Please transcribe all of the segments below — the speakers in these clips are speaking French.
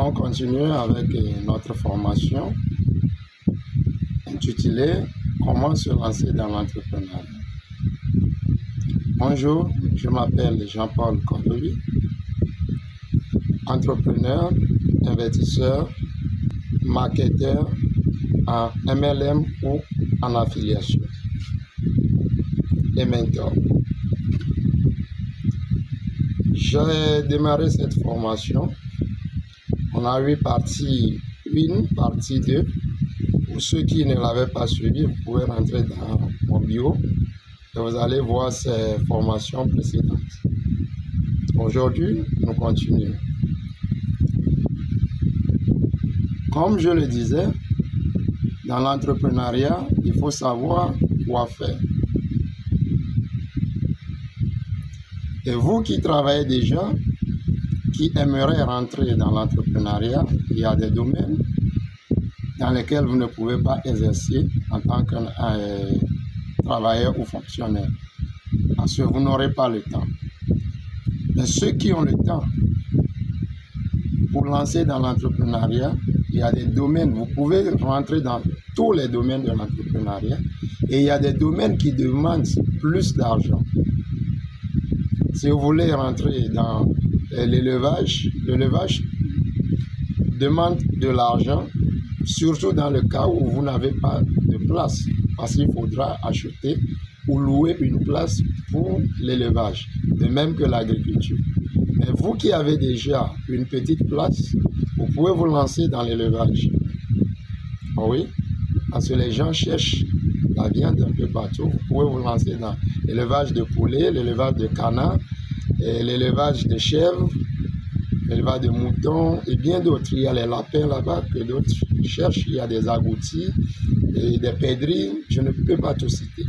allons continuer avec notre formation intitulée « Comment se lancer dans l'entrepreneuriat ». Bonjour, je m'appelle Jean-Paul Cordovi, entrepreneur, investisseur, marketeur en MLM ou en affiliation et mentor. J'ai démarré cette formation. On a eu partie 1, partie 2. Pour ceux qui ne l'avaient pas suivi, vous pouvez rentrer dans mon bio et vous allez voir ces formations précédentes. Aujourd'hui, nous continuons. Comme je le disais, dans l'entrepreneuriat, il faut savoir quoi faire. Et vous qui travaillez déjà, qui aimeraient rentrer dans l'entrepreneuriat, il y a des domaines dans lesquels vous ne pouvez pas exercer en tant que travailleur ou fonctionnaire, parce que vous n'aurez pas le temps. Mais ceux qui ont le temps pour lancer dans l'entrepreneuriat, il y a des domaines, vous pouvez rentrer dans tous les domaines de l'entrepreneuriat, et il y a des domaines qui demandent plus d'argent. Si vous voulez rentrer dans l'élevage, l'élevage demande de l'argent, surtout dans le cas où vous n'avez pas de place, parce qu'il faudra acheter ou louer une place pour l'élevage, de même que l'agriculture. Mais vous qui avez déjà une petite place, vous pouvez vous lancer dans l'élevage. Oui, parce que les gens cherchent la viande un peu partout. Vous pouvez vous lancer dans l'élevage de poulets, l'élevage de canards, l'élevage de chèvres, l'élevage de moutons et bien d'autres. Il y a les lapins là-bas que d'autres cherchent. Il y a des agoutis et des pèderies. Je ne peux pas tout citer.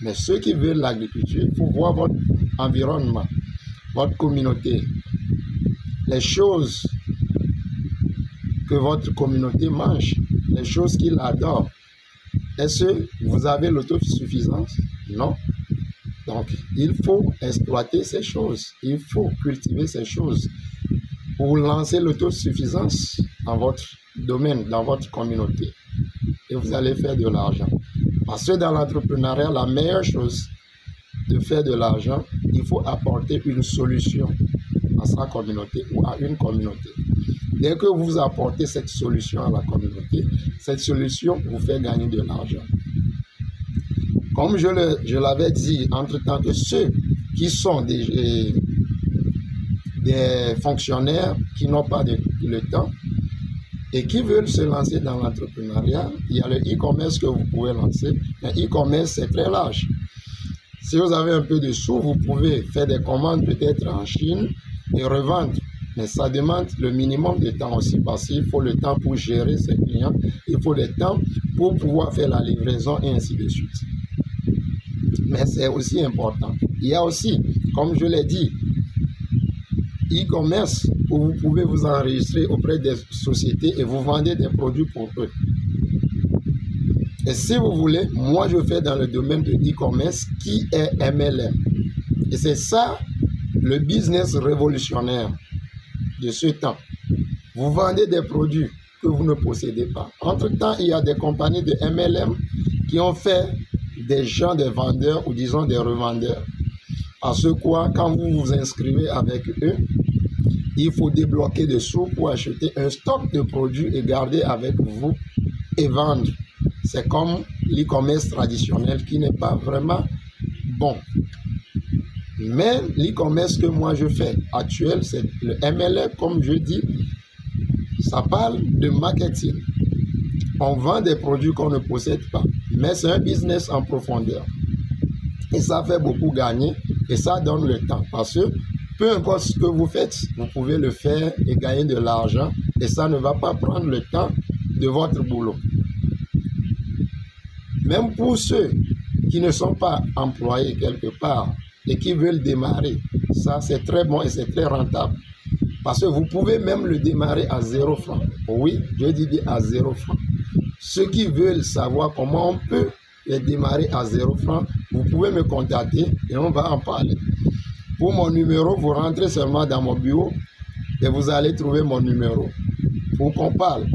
Mais ceux qui veulent l'agriculture, il faut voir votre environnement, votre communauté, les choses que votre communauté mange, les choses qu'il adore. Est-ce que vous avez l'autosuffisance? Non. Donc, il faut exploiter ces choses, il faut cultiver ces choses pour lancer l'autosuffisance dans votre domaine, dans votre communauté. Et vous allez faire de l'argent. Parce que dans l'entrepreneuriat, la meilleure chose de faire de l'argent, il faut apporter une solution à sa communauté ou à une communauté. Dès que vous apportez cette solution à la communauté, cette solution vous fait gagner de l'argent. Comme je l'avais dit entre-temps, que ceux qui sont des fonctionnaires qui n'ont pas le temps et qui veulent se lancer dans l'entrepreneuriat, il y a le e-commerce que vous pouvez lancer. Le e-commerce, c'est très large. Si vous avez un peu de sous, vous pouvez faire des commandes peut-être en Chine et revendre. Mais ça demande le minimum de temps aussi, parce qu'il faut le temps pour gérer ses clients, il faut le temps pour pouvoir faire la livraison et ainsi de suite. Mais c'est aussi important. Il y a aussi, comme je l'ai dit, e-commerce où vous pouvez vous enregistrer auprès des sociétés et vous vendez des produits pour eux. Et si vous voulez, moi je fais dans le domaine de e-commerce qui est MLM. Et c'est ça le business révolutionnaire de ce temps. Vous vendez des produits que vous ne possédez pas. Entre-temps, il y a des compagnies de MLM qui ont fait des gens, des vendeurs ou disons des revendeurs. Parce que quoi, quand vous vous inscrivez avec eux, il faut débloquer des sous pour acheter un stock de produits et garder avec vous et vendre. C'est comme l'e-commerce traditionnel qui n'est pas vraiment bon. Mais l'e-commerce que moi je fais actuel, c'est le MLM, comme je dis, ça parle de marketing. On vend des produits qu'on ne possède pas, mais c'est un business en profondeur. Et ça fait beaucoup gagner et ça donne le temps. Parce que peu importe ce que vous faites, vous pouvez le faire et gagner de l'argent et ça ne va pas prendre le temps de votre boulot. Même pour ceux qui ne sont pas employés quelque part et qui veulent démarrer, ça c'est très bon et c'est très rentable. Parce que vous pouvez même le démarrer à 0 francs. Oui, je dis bien à 0 francs. Ceux qui veulent savoir comment on peut les démarrer à 0 francs, vous pouvez me contacter et on va en parler. Pour mon numéro, vous rentrez seulement dans mon bureau et vous allez trouver mon numéro. pour qu'on parle.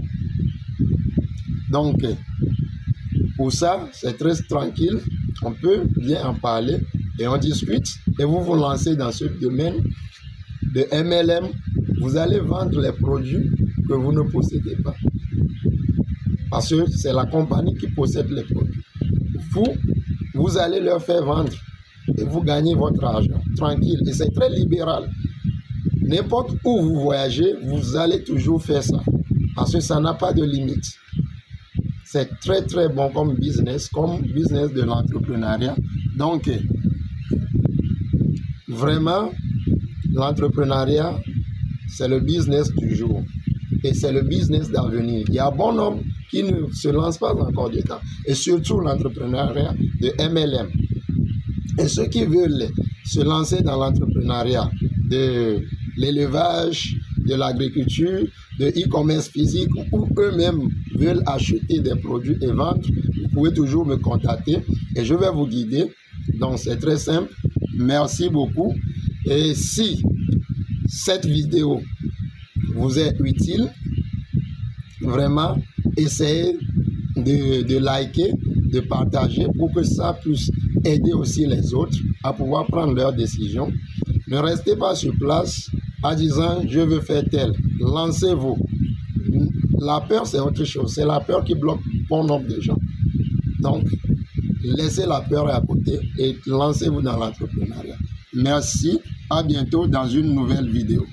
Donc, pour ça, c'est très tranquille. On peut bien en parler et on discute. Et vous vous lancez dans ce domaine de MLM. Vous allez vendre les produits que vous ne possédez pas. Parce que c'est la compagnie qui possède les produits. Vous allez leur faire vendre et vous gagnez votre argent. Tranquille. Et c'est très libéral. N'importe où vous voyagez, vous allez toujours faire ça. Parce que ça n'a pas de limite. C'est très très bon comme business de l'entrepreneuriat. Donc, vraiment, l'entrepreneuriat, c'est le business du jour. Et c'est le business d'avenir. Il y a bon nombre qui ne se lancent pas encore dedans. Et surtout l'entrepreneuriat de MLM. Et ceux qui veulent se lancer dans l'entrepreneuriat de l'élevage, de l'agriculture, de e-commerce physique, ou eux-mêmes veulent acheter des produits et vendre, vous pouvez toujours me contacter et je vais vous guider. Donc c'est très simple. Merci beaucoup. Et si cette vidéo vous est utile, vraiment, essayez de liker, de partager pour que ça puisse aider aussi les autres à pouvoir prendre leurs décisions. Ne restez pas sur place en disant je veux faire tel. Lancez-vous. La peur, c'est autre chose. C'est la peur qui bloque bon nombre de gens. Donc, laissez la peur à côté et lancez-vous dans l'entrepreneuriat. Merci. À bientôt dans une nouvelle vidéo.